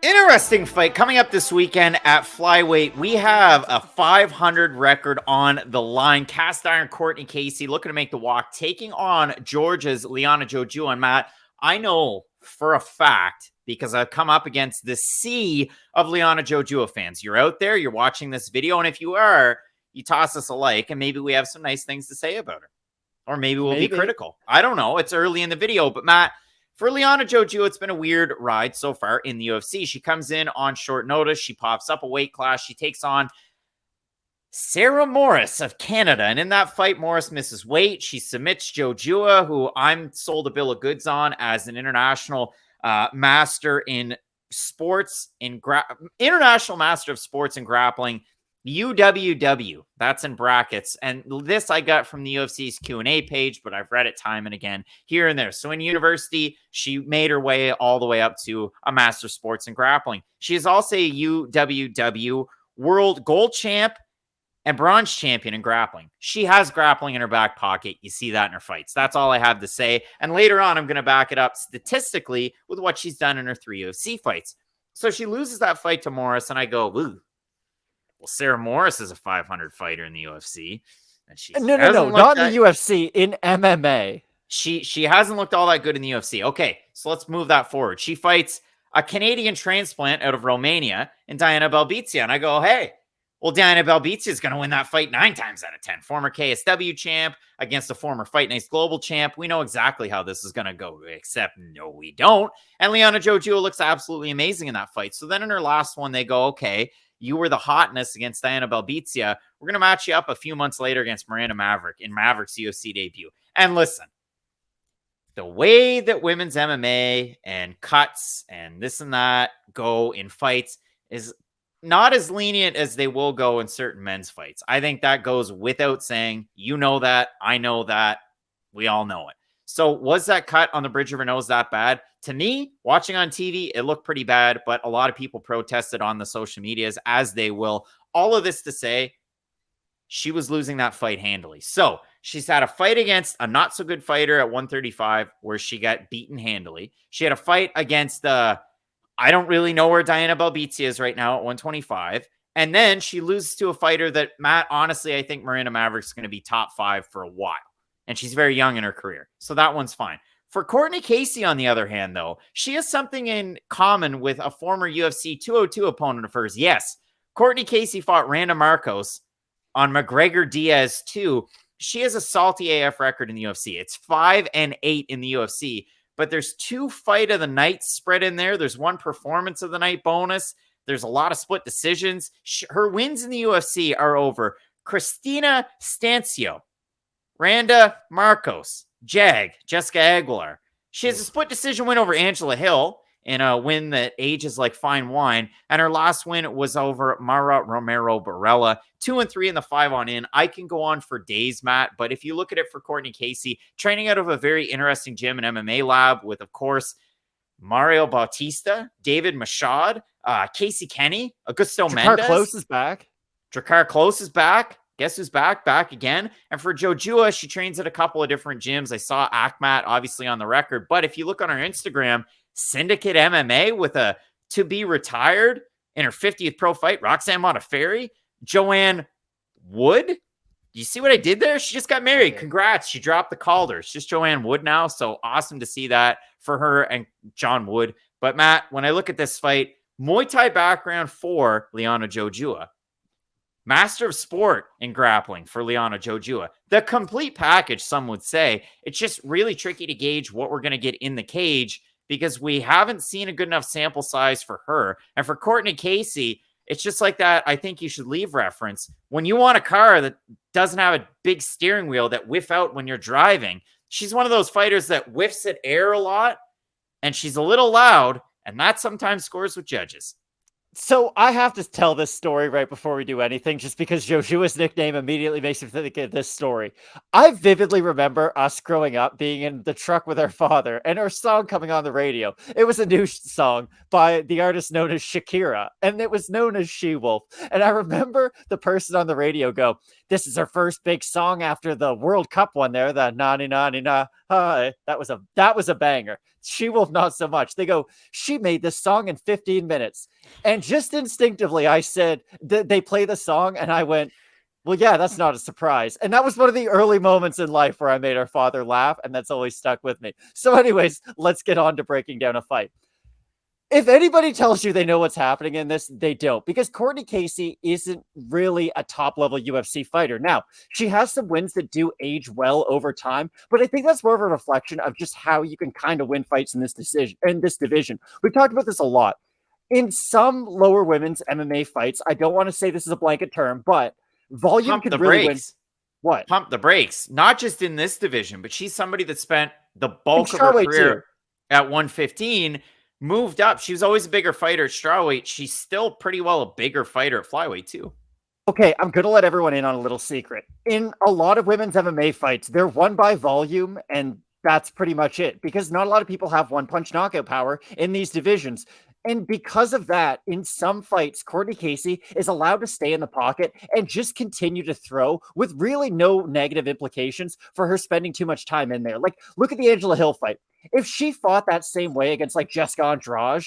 Interesting fight coming up this weekend at flyweight. We have a 500 record on the line. Cast iron Cortney Casey looking to make the walk, taking on Georgia's Liana Jojua. And Matt, I know for a fact, because I've come up against the sea of Liana Jojua fans. You're out there, you're watching this video, and if you are, you toss us a like, and maybe we have some nice things to say about her. Or maybe we'll be critical. I don't know. It's early in the video, but Matt, for Liana Jojua, it's been a weird ride so far in the UFC. She comes in on short notice. She pops up a weight class. She takes on Sarah Morris of Canada. And in that fight, Morris misses weight. She submits Jojua, who I'm sold a bill of goods on as an international master in sports, international master of sports and grappling. UWW, that's in brackets. And this I got from the UFC's Q&A page, but I've read it time and again here and there. So in university, she made her way all the way up to a master of sports and grappling. She is also a UWW world gold champ and bronze champion in grappling. She has grappling in her back pocket. You see that in her fights. That's all I have to say. And later on, I'm going to back it up statistically with what she's done in her 3 UFC fights. So she loses that fight to Morris, and I go, ooh. Well, Sarah Morris is a 500 fighter in the UFC. And she no, not in the UFC, in MMA. She hasn't looked all that good in the UFC. Okay, so let's move that forward. She fights a Canadian transplant out of Romania in Diana Belbizia. And I go, hey, well, Diana Belbizia is going to win that fight 9 times out of 10. Former KSW champ against a former Fight Night global champ. We know exactly how this is going to go, except no, we don't. And Liana Jojua looks absolutely amazing in that fight. So then in her last one, they go, okay, you were the hotness against Diana Belbizia. We're going to match you up a few months later against Miranda Maverick in Maverick's UFC debut. And listen, the way that women's MMA and cuts and this and that go in fights is not as lenient as they will go in certain men's fights. I think that goes without saying. You know that. I know that. We all know it. So was that cut on the bridge of her nose that bad? To me, watching on TV, it looked pretty bad, but a lot of people protested on the social medias, as they will. All of this to say, she was losing that fight handily. So she's had a fight against a not-so-good fighter at 135 where she got beaten handily. She had a fight against I don't really know where Diana Belbizia is right now at 125. And then she loses to a fighter that, Matt, honestly, I think Miranda Maverick's going to be top 5 for a while. And she's very young in her career. So that one's fine. For Cortney Casey, on the other hand, though, she has something in common with a former UFC 202 opponent of hers. Yes, Cortney Casey fought Randa Marcos on McGregor Diaz 2. She has a salty AF record in the UFC. It's 5-8 in the UFC. But there's 2 fight of the night spread in there. There's 1 performance of the night bonus. There's a lot of split decisions. Her wins in the UFC are over Christina Stancio, Randa Marcos, Jessica Aguilar. She has a split decision win over Angela Hill in a win that ages like fine wine. And her last win was over Mara Romero Barella. 2-3 in the 5-on-in. I can go on for days, Matt, but if you look at it for Cortney Casey, training out of a very interesting gym and MMA lab with, of course, Mario Bautista, David Machad, Casey Kenny, Augusto Mendes. Close is back. Drakkar Klose is back. Guess who's back? Back again. And for Jojua, she trains at a couple of different gyms. I saw Akhmat, obviously, on the record. But if you look on her Instagram, Syndicate MMA with a to-be retired in her 50th pro fight, Roxanne Modafferi, Joanne Wood. Do you see what I did there? She just got married. Congrats. She dropped the Calder. It's just Joanne Wood now. So awesome to see that for her and John Wood. But Matt, when I look at this fight, Muay Thai background for Liana Jojua. Master of sport in grappling for Liana Jojua. The complete package, some would say. It's just really tricky to gauge what we're going to get in the cage because we haven't seen a good enough sample size for her. And for Cortney Casey, it's just like that. I think you should leave reference. When you want a car that doesn't have a big steering wheel that whiff out when you're driving, she's one of those fighters that whiffs at air a lot, and she's a little loud, and that sometimes scores with judges. So I have to tell this story right before we do anything, just because Jojua's nickname immediately makes me think of this story. I vividly remember us growing up being in the truck with our father and our song coming on the radio. It was a new song by the artist known as Shakira, and it was known as She-Wolf. And I remember the person on the radio go, this is her first big song after the World Cup one there, the nani nani na. That was a banger. She-Wolf, not so much. They go, she made this song in 15 minutes. And just instinctively, I said, they play the song, and I went, well, yeah, that's not a surprise. And that was one of the early moments in life where I made our father laugh, and that's always stuck with me. So anyways, let's get on to breaking down a fight. If anybody tells you they know what's happening in this, they don't, because Cortney Casey isn't really a top-level UFC fighter. Now, she has some wins that do age well over time, but I think that's more of a reflection of just how you can kind of win fights in this division. We've talked about this a lot. In some lower women's MMA fights, I don't want to say this is a blanket term, but volume can really win. What? Pump the brakes. Not just in this division, but she's somebody that spent the bulk of her career at 115, moved up. She was always a bigger fighter at strawweight. She's still pretty well a bigger fighter at flyweight too. Okay, I'm going to let everyone in on a little secret. In a lot of women's MMA fights, they're won by volume, and that's pretty much it, because not a lot of people have one-punch knockout power in these divisions. And because of that, in some fights, Cortney Casey is allowed to stay in the pocket and just continue to throw with really no negative implications for her spending too much time in there. Like, look at the Angela Hill fight. If she fought that same way against like Jessica Andrade,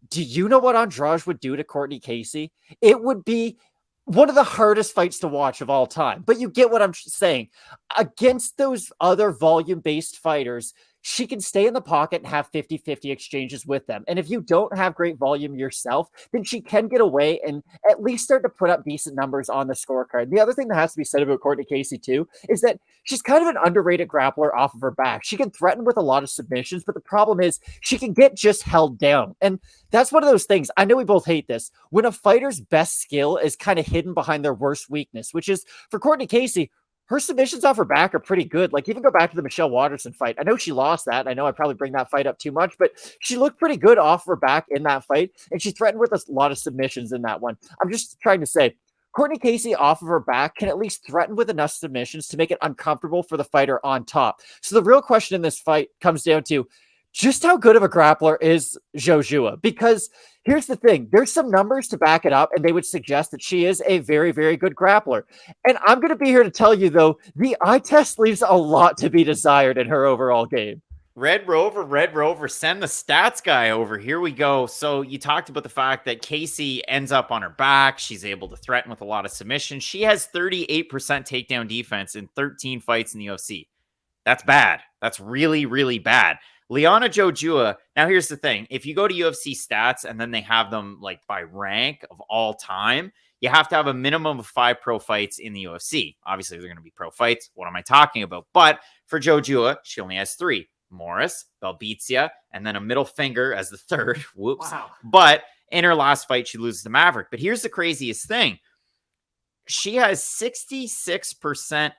do you know what Andrade would do to Cortney Casey? It would be one of the hardest fights to watch of all time. But you get what I'm saying. Against those other volume-based fighters, she can stay in the pocket and have 50-50 exchanges with them. And if you don't have great volume yourself, then she can get away and at least start to put up decent numbers on the scorecard. The other thing that has to be said about Cortney Casey too is that she's kind of an underrated grappler off of her back. She can threaten with a lot of submissions, but the problem is she can get just held down. And that's one of those things. I know we both hate this. When a fighter's best skill is kind of hidden behind their worst weakness, which is for Cortney Casey, her submissions off her back are pretty good. Like, even go back to the Michelle Waterson fight. I know she lost that. I know I probably bring that fight up too much, but she looked pretty good off her back in that fight, and she threatened with a lot of submissions in that one. I'm just trying to say, Cortney Casey off of her back can at least threaten with enough submissions to make it uncomfortable for the fighter on top. So the real question in this fight comes down to just how good of a grappler is Jojua? Because here's the thing. There's some numbers to back it up, and they would suggest that she is a very, very good grappler. And I'm going to be here to tell you, though, the eye test leaves a lot to be desired in her overall game. Red Rover, send the stats guy over. Here we go. So you talked about the fact that Casey ends up on her back. She's able to threaten with a lot of submissions. She has 38% takedown defense in 13 fights in the UFC. That's bad. That's really, really bad. Liana Jojua, now here's the thing. If you go to UFC stats and then they have them like by rank of all time, you have to have a minimum of 5 pro fights in the UFC. Obviously, they're going to be pro fights. What am I talking about? But for Jojua, she only has 3. Morris, Belbizia, and then a middle finger as the third. Whoops. Wow. But in her last fight, she loses to Maverick. But here's the craziest thing. She has 66%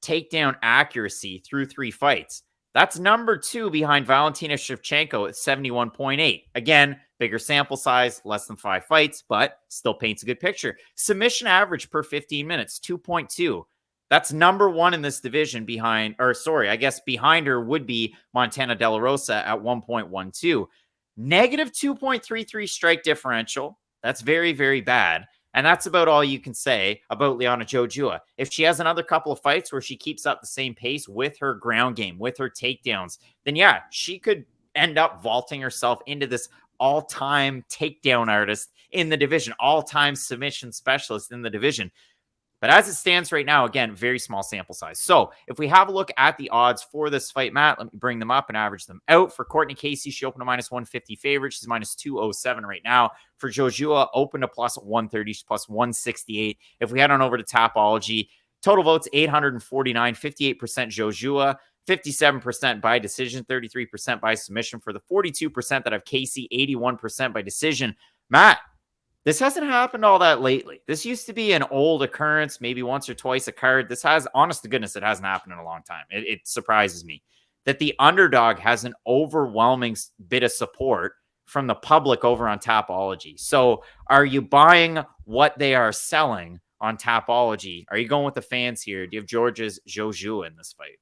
takedown accuracy through 3 fights. That's number 2 behind Valentina Shevchenko at 71.8. Again, bigger sample size, less than 5 fights, but still paints a good picture. Submission average per 15 minutes, 2.2. That's number 1 in this division behind her would be Montana De La Rosa at 1.12. Negative 2.33 strike differential. That's very, very bad. And that's about all you can say about Liana Jojua. If she has another couple of fights where she keeps up the same pace with her ground game, with her takedowns, then yeah, she could end up vaulting herself into this all-time takedown artist in the division, all-time submission specialist in the division. But as it stands right now, again, very small sample size. So if we have a look at the odds for this fight, Matt, let me bring them up and average them out. For Cortney Casey, she opened a minus 150 favorite. She's minus 207 right now. For Jojua, opened a plus 130. She's plus 168. If we head on over to Tapology, total votes 849, 58% Jojua, 57% by decision, 33% by submission. For the 42% that have Casey, 81% by decision. Matt, this hasn't happened all that lately. This used to be an old occurrence, maybe once or twice a card. This has, honest to goodness, it hasn't happened in a long time. It surprises me that the underdog has an overwhelming bit of support from the public over on Tapology. So are you buying what they are selling on Tapology? Are you going with the fans here? Do you have Georgia's Jojua in this fight?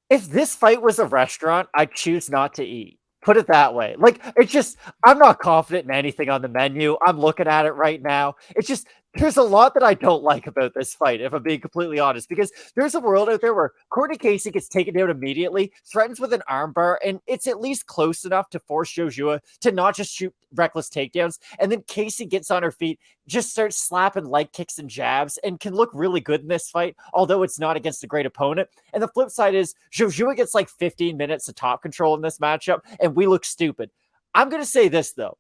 If this fight was a restaurant, I'd choose not to eat. Put it that way. Like, it's just, I'm not confident in anything on the menu. I'm looking at it right now. It's just, There's a lot that I don't like about this fight, if I'm being completely honest, because there's a world out there where Cortney Casey gets taken down immediately, threatens with an armbar, and it's at least close enough to force Jojua to not just shoot reckless takedowns. And then Casey gets on her feet, just starts slapping leg kicks and jabs, and can look really good in this fight, although it's not against a great opponent. And the flip side is Jojua gets like 15 minutes of top control in this matchup, and we look stupid. I'm going to say this, though.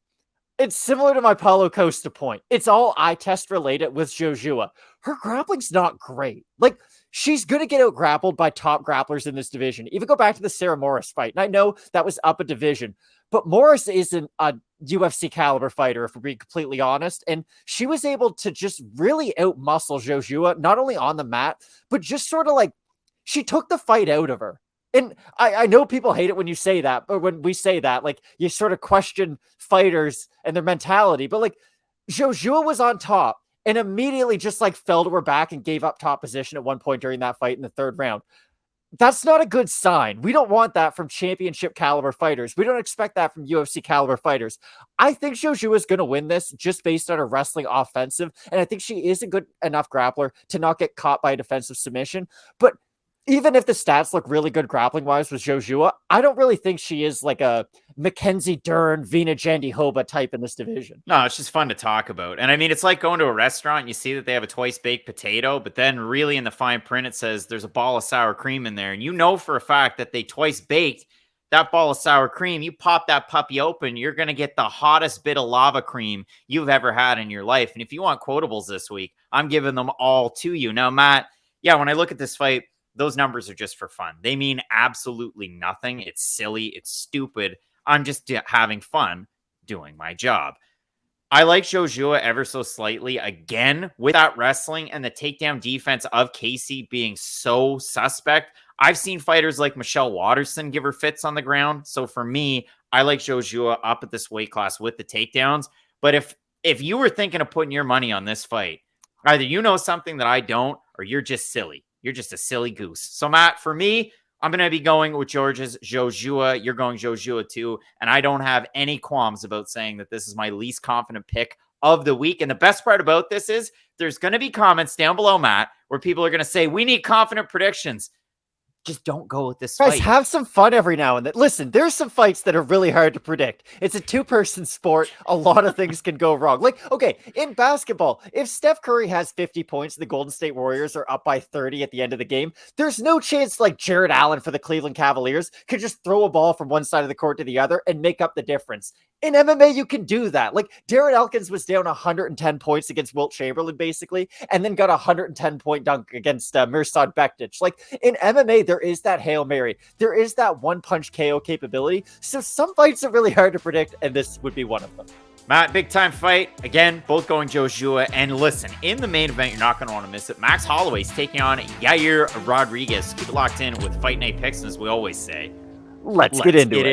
It's similar to my Paulo Costa point. It's all eye test related with Jojua. Her grappling's not great. Like, she's going to get out grappled by top grapplers in this division. Even go back to the Sarah Morris fight. And I know that was up a division, but Morris isn't a UFC caliber fighter, if we're being completely honest. And she was able to just really outmuscle Jojua, not only on the mat, but just sort of like, she took the fight out of her. And I know people hate it when you say that, or when we say that, like, you sort of question fighters and their mentality. But like, Jojua was on top and immediately just like fell to her back and gave up top position at one point during that fight in the third round. That's not a good sign. We don't want that from championship caliber fighters. We don't expect that from UFC caliber fighters. I think Jojua is going to win this just based on her wrestling offensive. And I think she is a good enough grappler to not get caught by a defensive submission. But even if the stats look really good grappling-wise with Jojua, I don't really think she is like a Mackenzie Dern, Vina Jandiroba type in this division. No, it's just fun to talk about. And I mean, it's like going to a restaurant and you see that they have a twice-baked potato, but then really in the fine print it says there's a ball of sour cream in there. And you know for a fact that they twice-baked that ball of sour cream. You pop that puppy open, you're going to get the hottest bit of lava cream you've ever had in your life. And if you want quotables this week, I'm giving them all to you. Now, Matt, yeah, when I look at this fight, those numbers are just for fun. They mean absolutely nothing. It's silly. It's stupid. I'm just having fun doing my job. I like Jojua ever so slightly. Again, with that wrestling and the takedown defense of Casey being so suspect. I've seen fighters like Michelle Waterson give her fits on the ground. So for me, I like Jojua up at this weight class with the takedowns. But if you were thinking of putting your money on this fight, either you know something that I don't, or you're just silly. You're just a silly goose. So, Matt, for me, I'm going to be going with George's Jojua. You're going Jojua too. And I don't have any qualms about saying that this is my least confident pick of the week. And the best part about this is there's going to be comments down below, Matt, where people are going to say, we need confident predictions. Just don't go with this fight. Guys, have some fun every now and then. Listen, there's some fights that are really hard to predict. It's a two-person sport. A lot of things can go wrong. Like, okay, in basketball, if Steph Curry has 50 points and the Golden State Warriors are up by 30 at the end of the game, there's no chance like Jared Allen for the Cleveland Cavaliers could just throw a ball from one side of the court to the other and make up the difference. In MMA, you can do that. Like, Darren Elkins was down 110 points against Wilt Chamberlain, basically, and then got a 110-point dunk against Mirsad Bektic. Like, in MMA, there is that Hail Mary. There is that one-punch KO capability. So some fights are really hard to predict, and this would be one of them. Matt, big time fight. Again, both going Jojua. And listen, in the main event, you're not going to want to miss it. Max Holloway's taking on Yair Rodriguez. Keep it locked in with Fight Night picks, and as we always say, let's get into it.